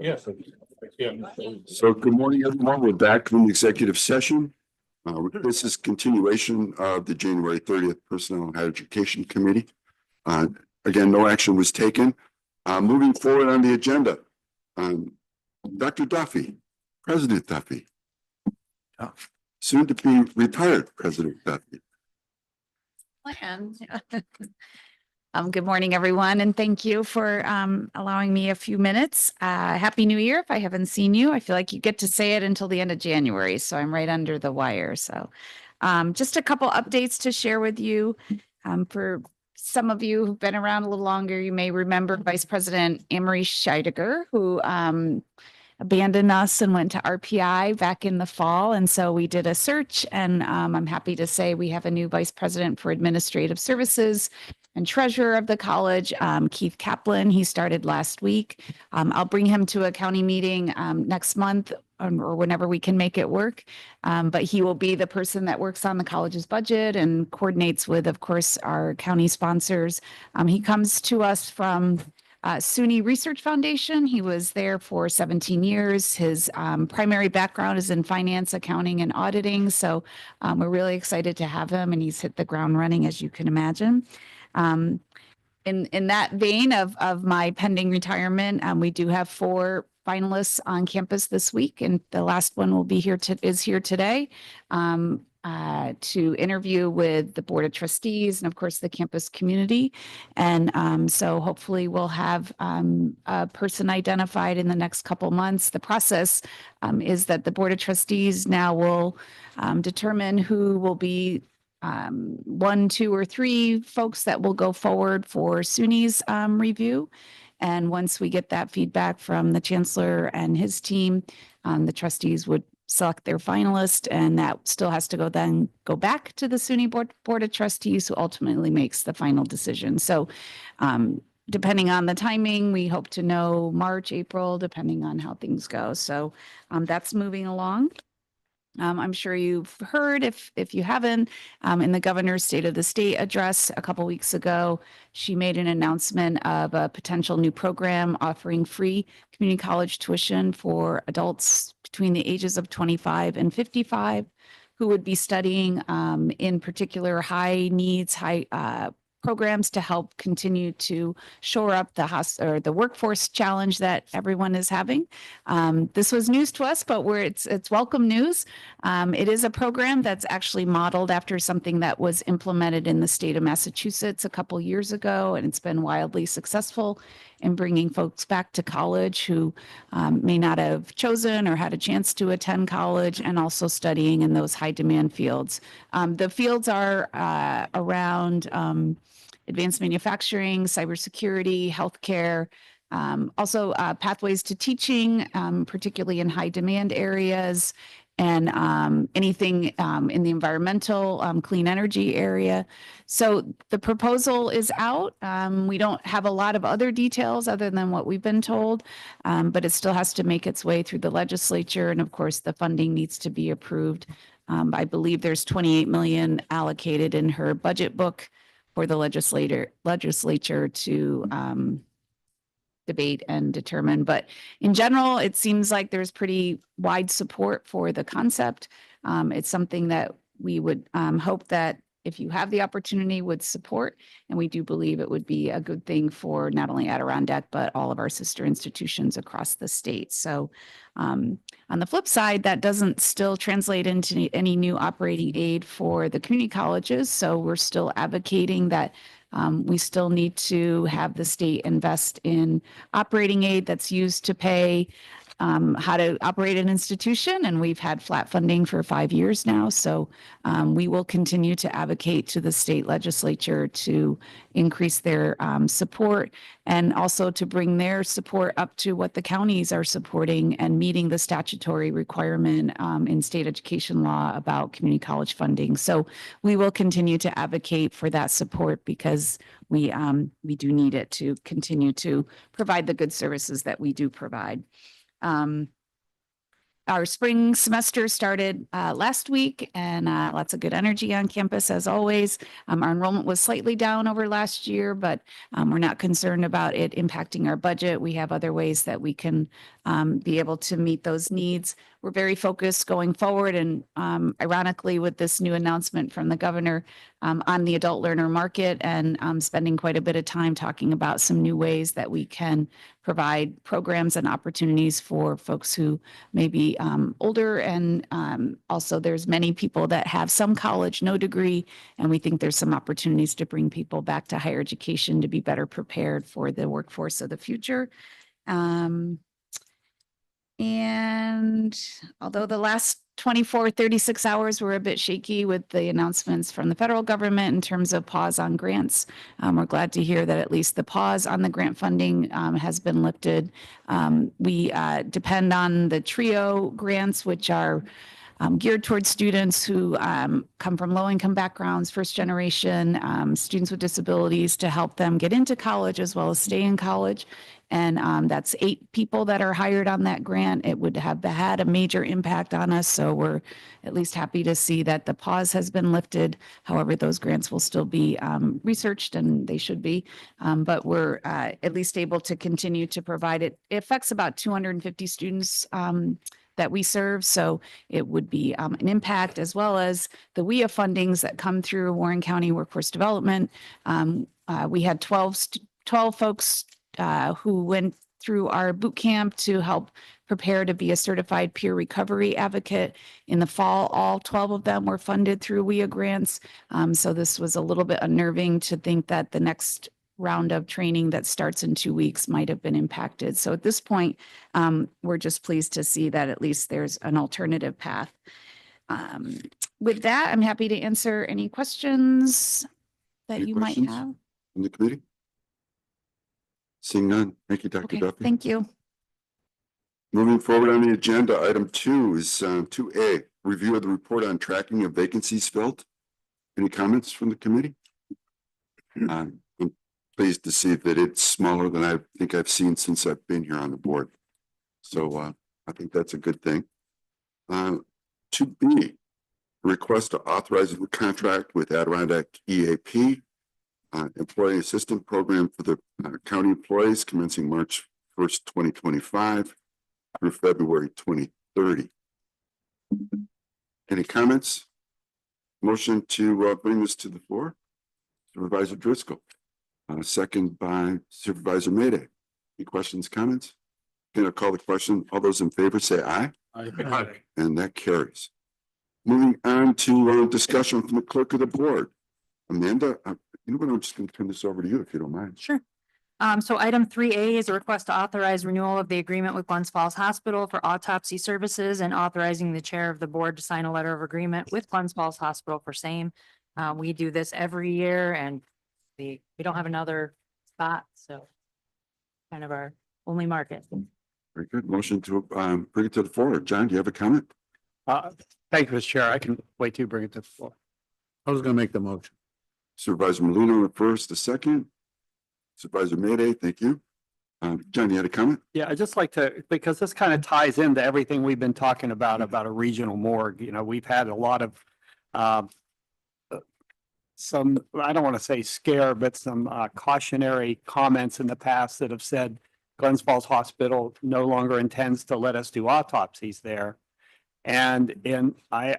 Yes. So good morning, everyone. We're back from the executive session. This is continuation of the January 30th Personnel and Higher Education Committee. Again, no action was taken. Moving forward on the agenda, Dr. Duffy, President Duffy, soon to be retired President Duffy. Good morning, everyone, and thank you for allowing me a few minutes. Happy New Year. If I haven't seen you, I feel like you get to say it until the end of January, so I'm right under the wire. So just a couple updates to share with you. For some of you who've been around a little longer, you may remember Vice President Anne-Marie Scheidegger, who abandoned us and went to RPI back in the fall. And so we did a search, and I'm happy to say we have a new Vice President for Administrative Services and Treasurer of the college, Keith Kaplan. He started last week. I'll bring him to a county meeting next month or whenever we can make it work. But he will be the person that works on the college's budget and coordinates with, of course, our county sponsors. He comes to us from SUNY Research Foundation. He was there for 17 years. His primary background is in finance, accounting, and auditing. So we're really excited to have him, and he's hit the ground running, as you can imagine. In that vein of my pending retirement, we do have 4 finalists on campus this week, and the last one will be is here today to interview with the Board of Trustees and, of course, the campus community. And so hopefully we'll have a person identified in the next couple months. The process is that the Board of Trustees now will determine who will be 1, 2, or 3 folks that will go forward for SUNY's review. And once we get that feedback from the chancellor and his team, the trustees would select their finalist, and that still has to go back to the SUNY Board of Trustees, who ultimately makes the final decision. So depending on the timing, we hope to know March, April, depending on how things go. So that's moving along. I'm sure you've heard, if you haven't, in the governor's State of the State address a couple weeks ago, she made an announcement of a potential new program offering free community college tuition for adults between the ages of 25 and 55 who would be studying in particular high needs, programs to help continue to shore up the workforce challenge that everyone is having. This was news to us, but it's welcome news. It is a program that's actually modeled after something that was implemented in the state of Massachusetts a couple years ago, and it's been wildly successful in bringing folks back to college who may not have chosen or had a chance to attend college, and also studying in those high demand fields. The fields are around advanced manufacturing, cybersecurity, healthcare, also pathways to teaching, particularly in high demand areas, and anything in the environmental, clean energy area. So the proposal is out. We don't have a lot of other details other than what we've been told, but it still has to make its way through the legislature. And of course, the funding needs to be approved. I believe there's 28 million allocated in her budget book for the legislature to debate and determine. But in general, it seems like there's pretty wide support for the concept. It's something that we would hope that if you have the opportunity would support, and we do believe it would be a good thing for not only Adirondack, but all of our sister institutions across the state. So on the flip side, that doesn't still translate into any new operating aid for the community colleges. So we're still advocating that we still need to have the state invest in operating aid that's used to pay how to operate an institution. And we've had flat funding for 5 years now. So we will continue to advocate to the state legislature to increase their support, and also to bring their support up to what the counties are supporting and meeting the statutory requirement in state education law about community college funding. So we will continue to advocate for that support, because we do need it to continue to provide the good services that we do provide. our spring semester started last week, and lots of good energy on campus as always. Our enrollment was slightly down over last year, but we're not concerned about it impacting our budget. We have other ways that we can be able to meet those needs. We're very focused going forward, and ironically, with this new announcement from the governor on the adult learner market, and spending quite a bit of time talking about some new ways that we can provide programs and opportunities for folks who may be older. And also there's many people that have some college, no degree, and we think there's some opportunities to bring people back to higher education to be better prepared for the workforce of the future. And although the last 36 hours were a bit shaky with the announcements from the federal government in terms of pause on grants, we're glad to hear that at least the pause on the grant funding has been lifted. We depend on the TRIO grants, which are geared towards students who come from low-income backgrounds, first generation, students with disabilities, to help them get into college as well as stay in college. And that's 8 people that are hired on that grant. It would have had a major impact on us. So we're at least happy to see that the pause has been lifted. However, those grants will still be researched, and they should be. But we're at least able to continue to provide it. It affects about 250 students that we serve. So it would be an impact, as well as the WIA fundings that come through Warren County Workforce Development. We had 12 folks who went through our boot camp to help prepare to be a certified peer recovery advocate. In the fall, all 12 of them were funded through WIA grants. So this was a little bit unnerving to think that the next round of training that starts in 2 weeks might have been impacted. So at this point, we're just pleased to see that at least there's an alternative path. With that, I'm happy to answer any questions that Any you questions might have. from the committee? Seeing none. Thank you, Dr. Okay, Duffy. thank you. Moving forward on the agenda, item 2 is 2A, review of the report on tracking of vacancies filled. Any comments from the committee? I'm pleased to see that it's smaller than I think I've seen since I've been here on the board. So I think that's a good thing. 2B, request to authorize a contract with Adirondack EAP, employee assistant program for the county employees commencing March 1st, 2025 through February 2030. Any comments? Motion to bring this to the floor. Supervisor Driscoll, second by Supervisor Mayday. Any questions, comments? Gonna call the question. All those in favor say aye. Aye. And that carries. Moving on to discussion from the clerk of the board. Amanda, you know what, I'm just going to turn this over to you if you don't mind. Sure. So item 3A is a request to authorize renewal of the agreement with Glens Falls Hospital for autopsy services, and authorizing the chair of the board to sign a letter of agreement with Glens Falls Hospital for same. We do this every year, and we don't have another spot, so kind of our only market. Very good. Motion to bring it to the floor. John, do you have a comment? Thank you, Mr. Chair. I can wait till you bring it to the floor. I was gonna make the motion. Supervisor Molino, the first, the second. Supervisor Mayday, thank you. John, you had a comment? Yeah, I'd just like to, because this kind of ties into everything we've been talking about a regional morgue. You know, we've had a lot of some, I don't want to say scare, but some cautionary comments in the past that have said Glens Falls Hospital no longer intends to let us do autopsies there. And I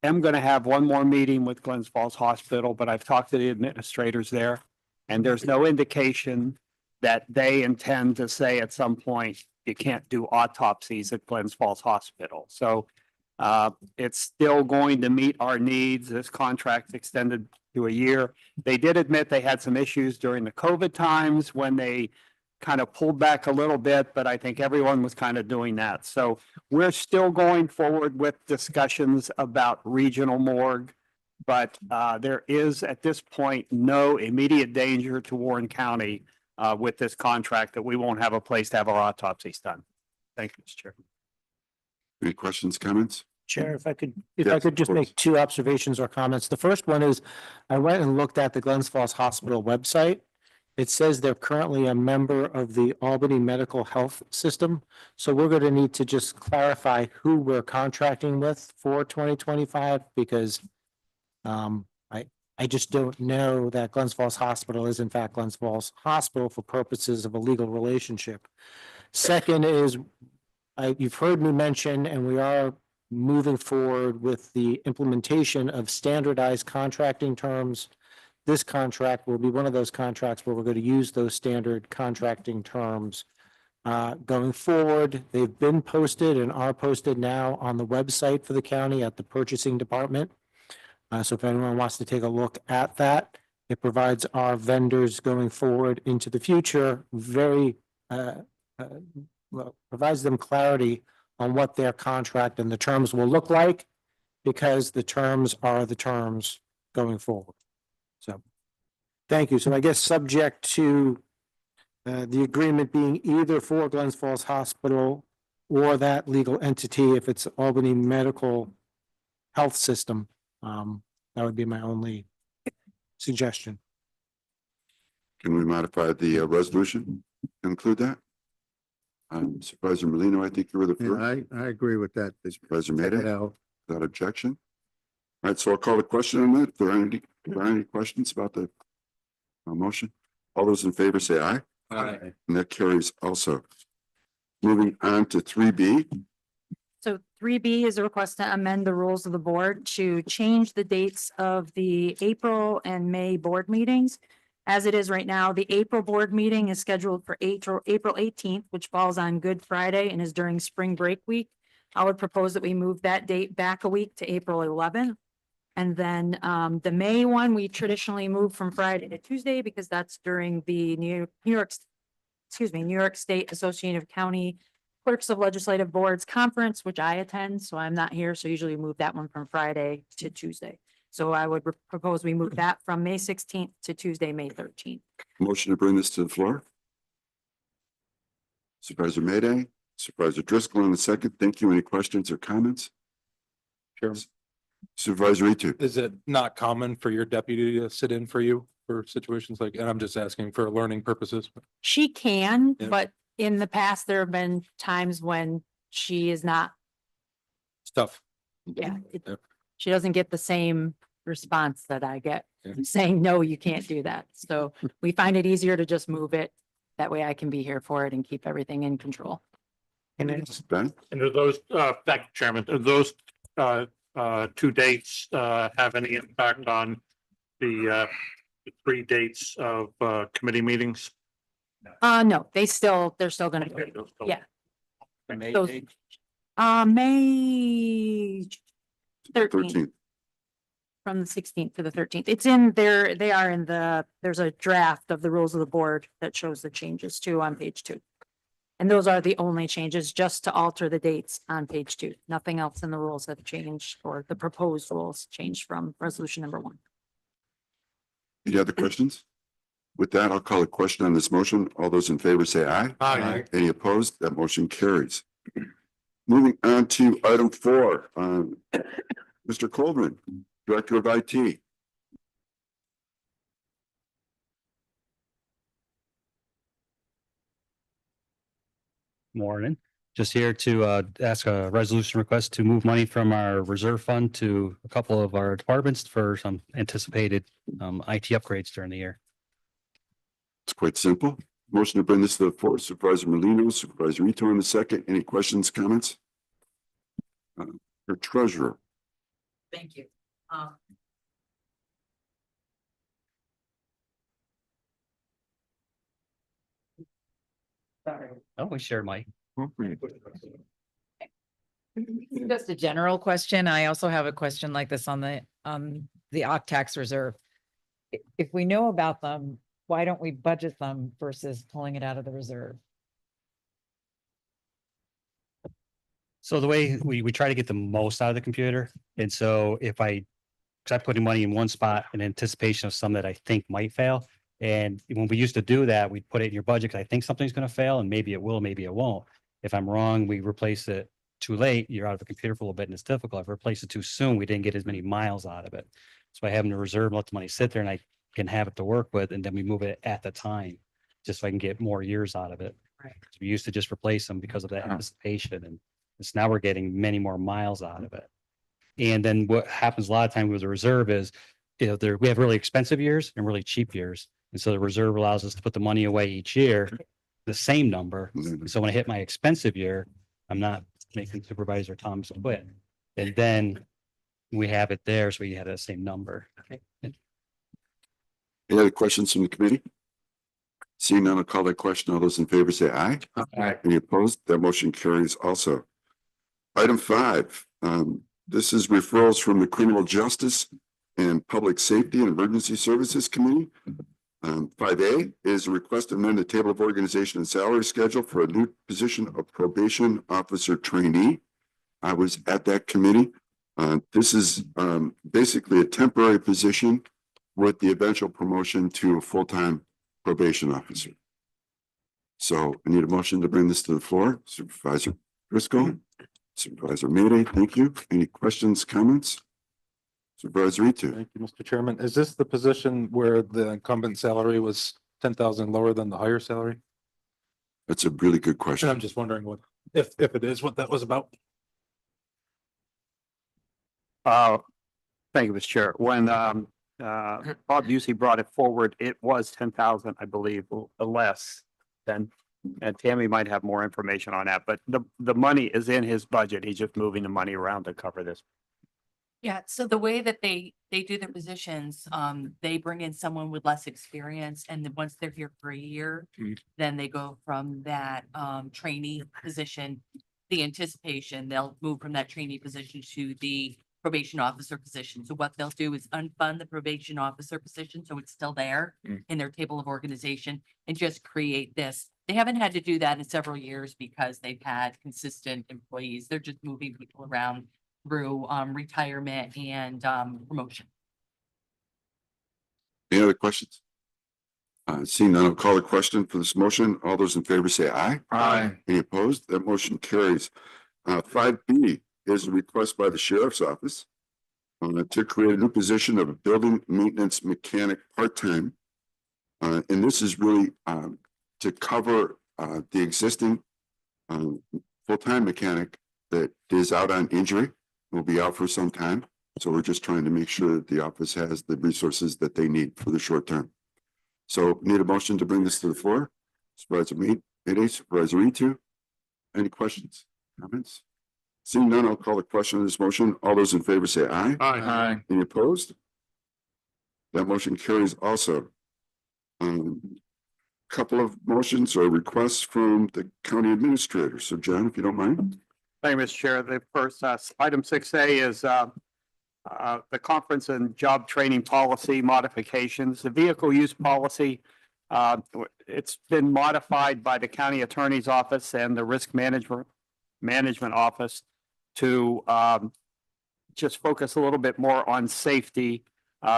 am going to have one more meeting with Glens Falls Hospital, but I've talked to the administrators there, and there's no indication that they intend to say at some point you can't do autopsies at Glens Falls Hospital. So it's still going to meet our needs. This contract's extended to a year. They did admit they had some issues during the COVID times when they kind of pulled back a little bit, but I think everyone was kind of doing that. So we're still going forward with discussions about regional morgue, but there is at this point no immediate danger to Warren County with this contract that we won't have a place to have our autopsies done. Thank you, Mr. Chair. Any questions, comments? Chair, if I could Yes, of just course. make 2 observations or comments. The first one is I went and looked at the Glens Falls Hospital website, it says they're currently a member of the Albany Medical Health System. So we're going to need to just clarify who we're contracting with for 2025 because I just don't know that Glens Falls Hospital is in fact Glens Falls Hospital for purposes of a legal relationship. Second is, you've heard me mention, and we are moving forward with the implementation of standardized contracting terms. This contract will be one of those contracts where we're going to use those standard contracting terms. Going forward, they've been posted and are posted now on the website for the county at the purchasing department. So if anyone wants to take a look at that, it provides our vendors going forward into the future well, provides them clarity on what their contract and the terms will look like, because the terms are the terms going forward. So, thank you. So I guess subject to the agreement being either for Glens Falls Hospital or that legal entity, if it's Albany Medical Health System, that would be my only suggestion. Can we modify the resolution? Include that? Supervisor Molino, I think you were the first. I agree with that. Supervisor Mayday, Now, without objection. All right, so I'll call a question on that. If there are any questions about the motion? All those in favor say aye. Aye. And that carries also. Moving on to 3B. So 3B is a request to amend the rules of the board to change the dates of the April and May board meetings. As it is right now, the April board meeting is scheduled for April 18th, which falls on Good Friday and is during spring break week. I would propose that we move that date back a week to April 11th. And then the May one, we traditionally move from Friday to Tuesday because that's during the New York State Association of County Clerks of Legislative Boards Conference, which I attend, so I'm not here. So usually move that one from Friday to Tuesday. So I would propose we move that from May 16th to Tuesday, May 13th. Motion to bring this to the floor. Supervisor Mayday, Supervisor Driscoll on the second. Thank you. Any questions or comments? Sure. Supervisor Etu. Is it not common for your deputy to sit in for you for situations like, and I'm just asking for learning purposes? She can, Yeah. but in the past, there have been times when she is not, Stuff. yeah, Yeah. she doesn't get the same response that I get Yeah. saying, no, you can't do that. So we find it easier to just move it. That way I can be here for it and keep everything in control. And it's, Ben? And do those, thank you, Chairman, do those, two dates, have any impact on the 3 dates of, committee meetings? No, they're still gonna, yeah. Those- May 13th, 13th. from the 16th to the 13th. It's in there, they are in there's a draft of the rules of the board that shows the changes too on page 2. And those are the only changes, just to alter the dates on page 2. Nothing else in the rules have changed, or the proposed rules changed from resolution number 1. Any other questions? With that, I'll call a question on this motion. All those in favor say aye. Aye. Any opposed? That motion carries. Moving on to item 4, Mr. Colvin, Director of IT. Morning. Just here to ask a resolution request to move money from our reserve fund to a couple of our departments for some anticipated IT upgrades during the year. It's quite simple. Motion to bring this to the floor, Supervisor Molino, Supervisor Ito on the second. Any questions, comments? Your treasurer. Thank you. Sorry. Oh, we share Mike. Just a general question. I also have a question like this on the OCTAX reserve. If we know about them, why don't we budget them versus pulling it out of the reserve? So the way we try to get the most out of the computer. And so because I'm putting money in one spot in anticipation of some that I think might fail. And when we used to do that, we'd put it in your budget because I think something's going to fail and maybe it will, maybe it won't. If I'm wrong, we replace it too late, you're out of the computer for a little bit and it's difficult. If we replace it too soon, we didn't get as many miles out of it. So by having the reserve, let the money sit there, and I can have it to work with, and then we move it at the time, just so I can get more years out of it. Right. We used to just replace them because of that anticipation, and it's now we're getting many more miles out of it. And then what happens a lot of times with the reserve is, we have really expensive years and really cheap years. And so the reserve allows us to put the money away each year, the same number. So when I hit my expensive year, I'm not making Supervisor Thomas quit. And then we have it there, so we had the same number. Any other questions from the committee? Seeing none, I'll call that question. All those in favor say aye. Aye. Any opposed? That motion carries also. Item 5, this is referrals from the Criminal Justice and Public Safety and Emergency Services Committee. 5A is a request to amend the table of organization and salary schedule for a new position of probation officer trainee. I was at that committee. This is basically a temporary position with the eventual promotion to a full-time probation officer. So I need a motion to bring this to the floor. Supervisor Driscoll, Supervisor Mayday, thank you. Any questions, comments? Supervisor Ritu. Thank you, Mr. Chairman. Is this the position where the incumbent salary was 10,000 lower than the higher salary? That's a really good And question. I'm just wondering if it is, what that was about. Thank you, Mr. Chair. When Bob Busey brought it forward, it was 10,000, I believe, less than, and Tammy might have more information on that, but the money is in his budget. He's just moving the money around to cover this. Yeah, so the way that they do their positions, they bring in someone with less experience, and then once they're here for a year, then they go from that trainee position, the anticipation, they'll move from that trainee position to the probation officer position. So what they'll do is unfund the probation officer position, so it's still there in their table of organization, and just create this. They haven't had to do that in several years because they've had consistent employees. They're just moving people around through retirement and promotion. Any other questions? Seeing none, I'll call the question for this motion. All those in favor say aye. Aye. Any opposed? That motion carries. 5B is a request by the Sheriff's Office to create a new position of a building maintenance mechanic part-time. And this is really to cover the existing full-time mechanic that is out on injury, will be out for some time. So we're just trying to make sure that the office has the resources that they need for the short term. So need a motion to bring this to the floor. Supervisor Mayday, Supervisor Ritu. Any questions, comments? Seeing none, I'll call the question on this motion. All those in favor say aye. Aye. Any opposed? That motion carries also. Couple of motions or requests from the county administrator. So John, if you don't mind. Thank you, Mr. Chair. The first, item 6A is the conference and job training policy modifications. The vehicle use policy, it's been modified by the county attorney's office and the risk management office to just focus a little bit more on safety.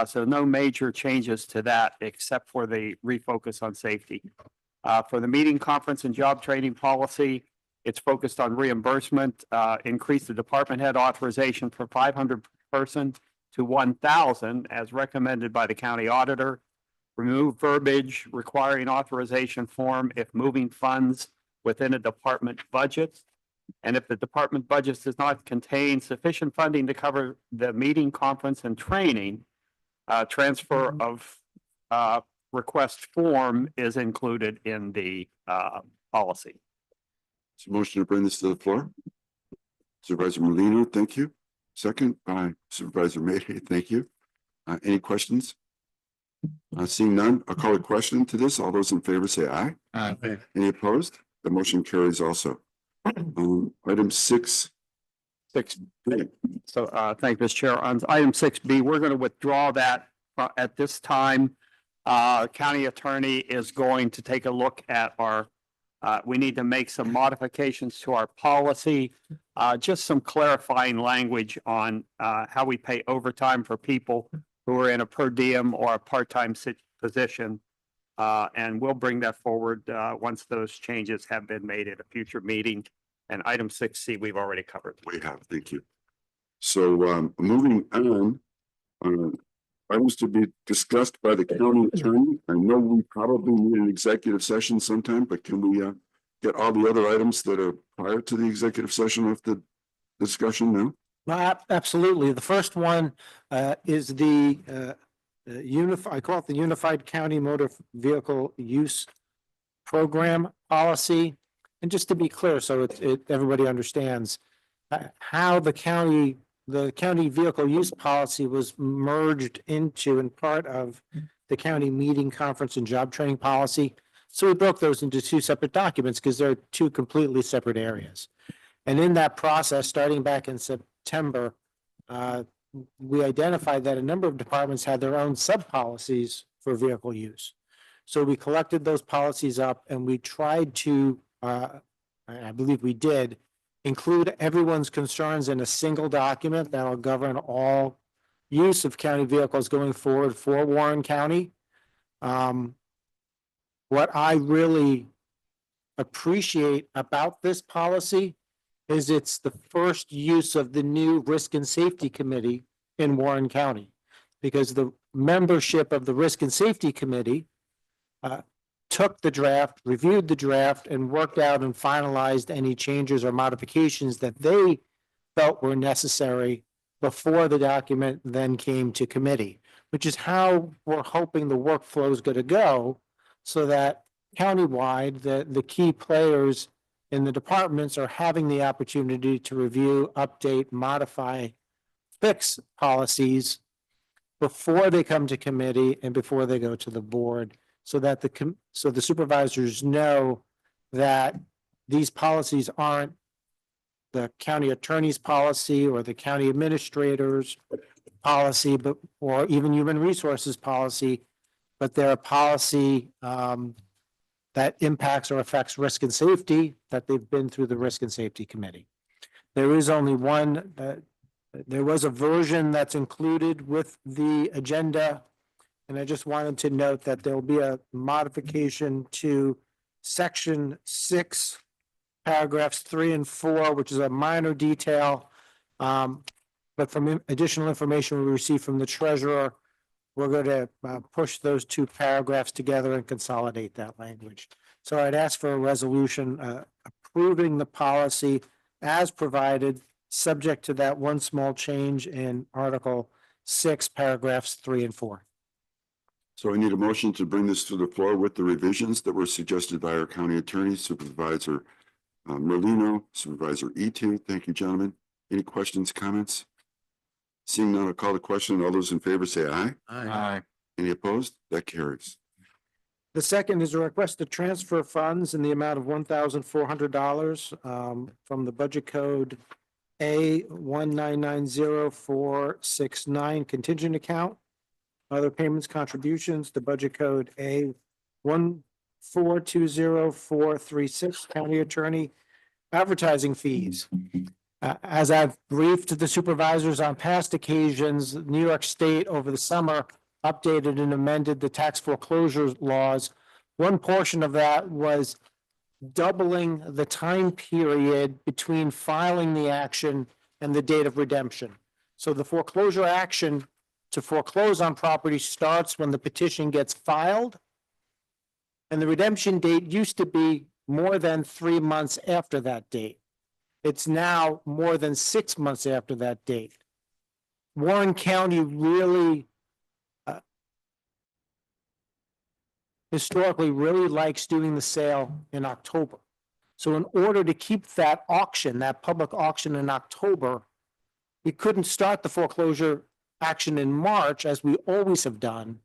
So no major changes to that except for the refocus on safety. For the meeting, conference, and job training policy, it's focused on reimbursement, increase the department head authorization for 500 person to 1,000 as recommended by the county auditor. Remove verbiage requiring authorization form if moving funds within a department budget. And if the department budget does not contain sufficient funding to cover the meeting, conference, and training, transfer of request form is included in the policy. So motion to bring this to the floor. Supervisor Molina, thank you. Second by Supervisor Mayday, thank you. Any questions? Seeing none, I'll call a question to this. All those in favor say aye. Aye. Any opposed? The motion carries also. Item 6. 6B. So thank you, Mr. Chair. On item 6B, we're going to withdraw that at this time. County attorney is going to take a look at our we need to make some modifications to our policy, just some clarifying language on how we pay overtime for people who are in a per diem or a part-time position. And we'll bring that forward once those changes have been made at a future meeting. And item 6C, we've already covered. We have, thank you. So moving on, items to be discussed by the county attorney. I know we probably need an executive session sometime, but can we get all the other items that are prior to the executive session of the discussion now? Absolutely. The first one is the I call it the Unified County Motor Vehicle Use Program Policy. And just to be clear, so everybody understands how the county vehicle use policy was merged into and part of the county meeting, conference, and job training policy. So we broke those into two separate documents because they're two completely separate areas. And in that process, starting back in September, we identified that a number of departments had their own sub-policies for vehicle use. So we collected those policies up and we tried to, I believe we did, include everyone's concerns in a single document that'll govern all use of county vehicles going forward for Warren County. What I really appreciate about this policy is it's the first use of the new Risk and Safety Committee in Warren County. Because the membership of the Risk and Safety Committee took the draft, reviewed the draft, and worked out and finalized any changes or modifications that they felt were necessary before the document then came to committee, which is how we're hoping the workflow is going to go, so that countywide, the key players in the departments are having the opportunity to review, update, modify, fix policies before they come to committee and before they go to the board, so that the supervisors know that these policies aren't the county attorney's policy or the county administrator's policy, but or even human resources policy, but they're a policy that impacts or affects risk and safety, that they've been through the Risk and Safety Committee. There is only one, there was a version that's included with the agenda. And I just wanted to note that there'll be a modification to section 6, paragraphs 3 and 4, which is a minor detail. But from additional information we received from the treasurer, we're going to push those two paragraphs together and consolidate that language. So I'd ask for a resolution approving the policy as provided, subject to that one small change in Article 6, paragraphs 3 and 4. So I need a motion to bring this to the floor with the revisions that were suggested by our county attorney, Supervisor Merlino, Supervisor Etu. Thank you, gentlemen. Any questions, comments? Seeing none, I'll call the question. All those in favor say aye. Aye. Any opposed? That carries. The second is a request to transfer funds in the amount of $1,400 from the budget code A1990469 contingent account. Other payments, contributions, the budget code A1420436 county attorney advertising fees. As I've briefed the supervisors on past occasions, New York State over the summer updated and amended the tax foreclosure laws. One portion of that was doubling the time period between filing the action and the date of redemption. So the foreclosure action to foreclose on property starts when the petition gets filed. And the redemption date used to be more than 3 months after that date. It's now more than 6 months after that date. Warren County really historically really likes doing the sale in October. So in order to keep that auction, that public auction in October, we couldn't start the foreclosure action in March as we always have done.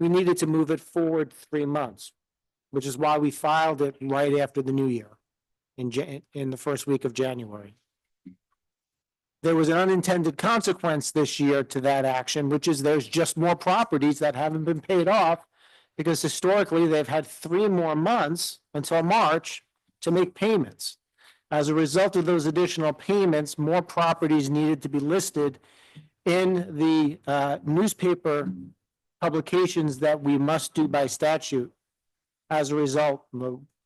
We needed to move it forward 3 months, which is why we filed it right after the new year in the first week of January. There was an unintended consequence this year to that action, which is there's just more properties that haven't been paid off because historically they've had 3 more months until March to make payments. As a result of those additional payments, more properties needed to be listed in the newspaper publications that we must do by statute. As a result,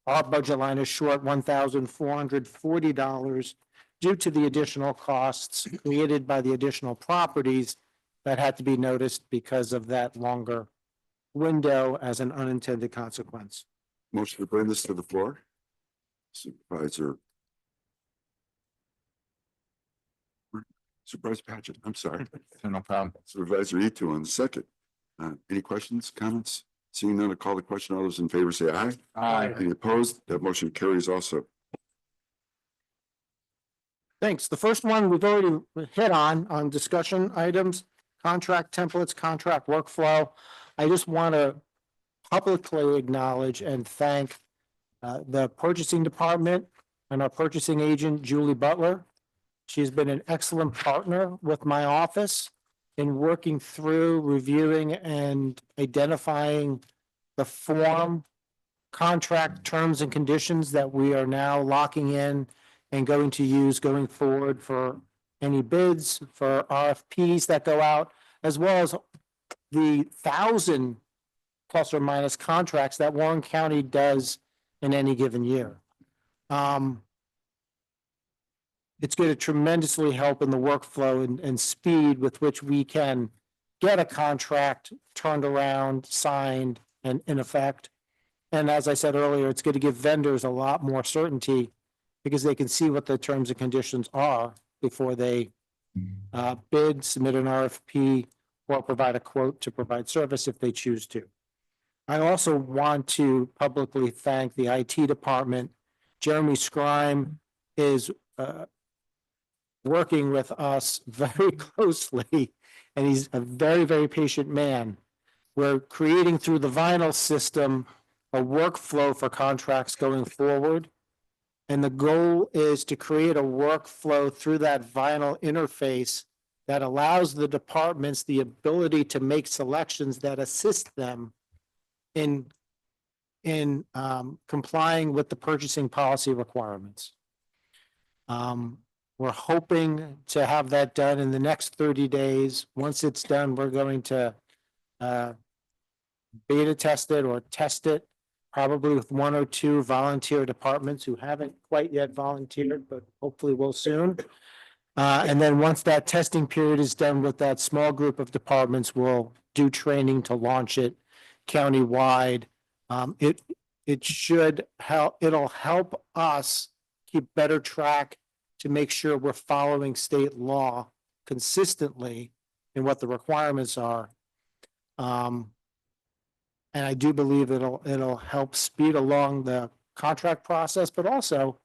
our budget line is short $1,440 due to the additional costs created by the additional properties that had to be noticed because of that longer window as an unintended consequence. Motion to bring this to the floor. Supervisor. Supervisor Patchett, I'm sorry. No problem. Supervisor Ito on the second. Any questions, comments? Seeing none, I'll call the question. All those in favor say aye. Aye. Any opposed? That motion carries also. Thanks. The first one we've already hit on discussion items, contract templates, contract workflow. I just want to publicly acknowledge and thank the purchasing department and our purchasing agent, Julie Butler. She's been an excellent partner with my office in working through, reviewing, and identifying the form, contract terms and conditions that we are now locking in and going to use going forward for any bids, for RFPs that go out, as well as the 1,000 plus or minus contracts that Warren County does in any given year. It's going to tremendously help in the workflow and speed with which we can get a contract turned around, signed, and in effect. And as I said earlier, it's going to give vendors a lot more certainty because they can see what the terms and conditions are before they bid, submit an RFP, or provide a quote to provide service if they choose to. I also want to publicly thank the IT department. Jeremy Scrime is working with us very closely, and he's a very, very patient man. We're creating through the vinyl system a workflow for contracts going forward. And the goal is to create a workflow through that vinyl interface that allows the departments the ability to make selections that assist them in complying with the purchasing policy requirements. We're hoping to have that done in the next 30 days. Once it's done, we're going to beta test it or test it, probably with 1 or 2 volunteer departments who haven't quite yet volunteered, but hopefully will soon. And then once that testing period is done with that small group of departments, we'll do training to launch it countywide. It should help, it'll help us keep better track to make sure we're following state law consistently in what the requirements are. And I do believe it'll help speed along the contract process, but also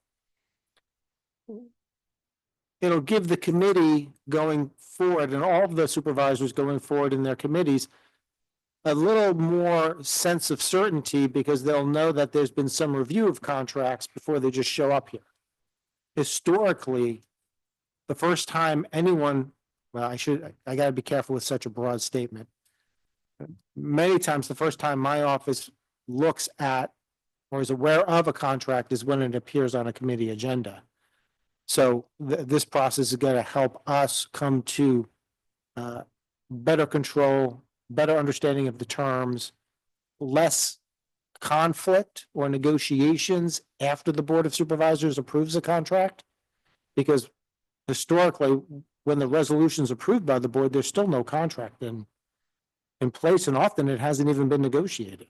it'll give the committee going forward and all of the supervisors going forward in their committees a little more sense of certainty because they'll know that there's been some review of contracts before they just show up here. Historically, the first time anyone, well, I gotta be careful with such a broad statement. Many times, the first time my office looks at or is aware of a contract is when it appears on a committee agenda. So this process is gonna help us come to better control, better understanding of the terms, less conflict or negotiations after the Board of Supervisors approves a contract. Because historically, when the resolution is approved by the board, there's still no contract in place, and often it hasn't even been negotiated.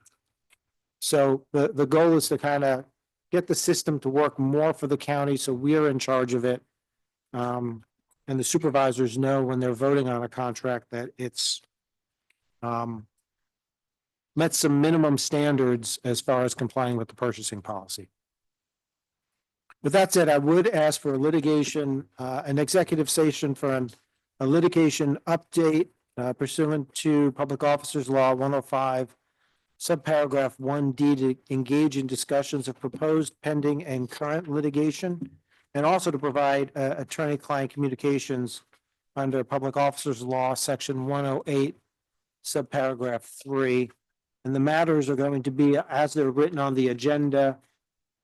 So the goal is to kind of get the system to work more for the county, so we're in charge of it. And the supervisors know when they're voting on a contract that it's met some minimum standards as far as complying with the purchasing policy. With that said, I would ask for a litigation, an executive session for a litigation update pursuant to Public Officers Law 105, subparagraph 1D, to engage in discussions of proposed, pending, and current litigation, and also to provide attorney-client communications under Public Officers Law, Section 108, subparagraph 3. And the matters are going to be, as they're written on the agenda,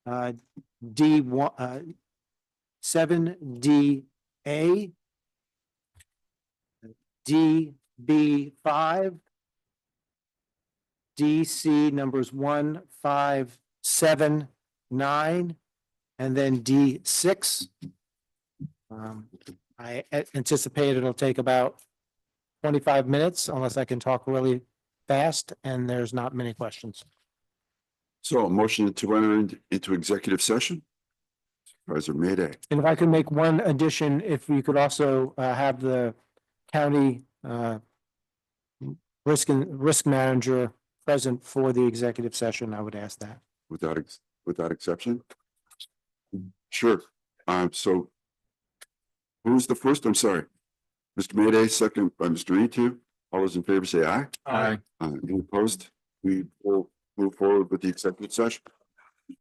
D1, 7DA, DB5, DC numbers 1, 5, 7, 9, and then D6. I anticipate it'll take about 25 minutes unless I can talk really fast and there's not many questions. So a motion to enter into executive session. Supervisor Mayday. And if I could make one addition, if you could also have the county risk manager present for the executive session, I would ask that. Without exception? Sure. So who's the first? I'm sorry. Mr. Mayday, second by Mr. Etu. All those in favor say aye. Aye. Any opposed? We will move forward with the executive session.